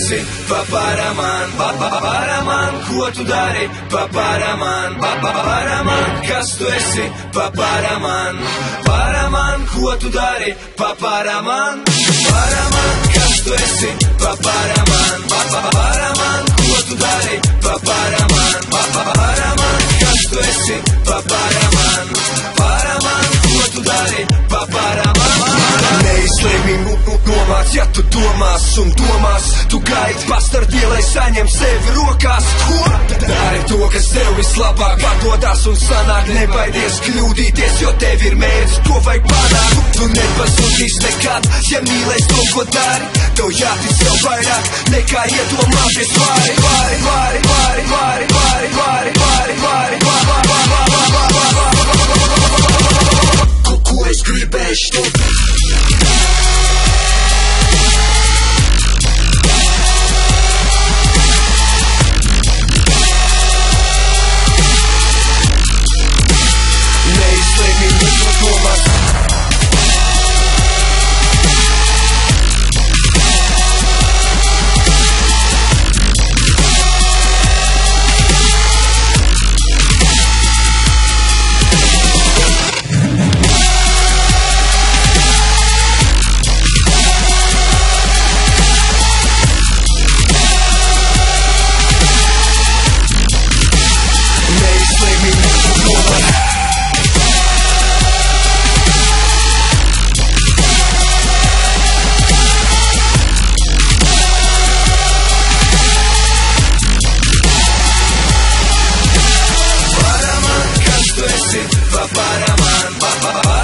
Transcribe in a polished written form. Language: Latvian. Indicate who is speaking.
Speaker 1: esi, papara man, ko tu dari, papara man, kas tu esi, papara man, ko tu dari, papara man, kas tu esi, papara man, ko tu dari, papara man, kas tu esi, papara man, ko tu dari, papara man. Neizslēmī nomāc, ja tu domās un domās, tu gaidi pastardielai saņem sevi rokās. Ko? Dari to, kas tev vislabāk padodas un sanāk, nebaidies kļūdīties, jo tev ir mērķis, ko vajag panākt. Tu nepazudīs nekad, ja mīlēs to, ko dari, tev jātic sev vairāk, nekā iedomāties ko es gribēšu tu? Papara man,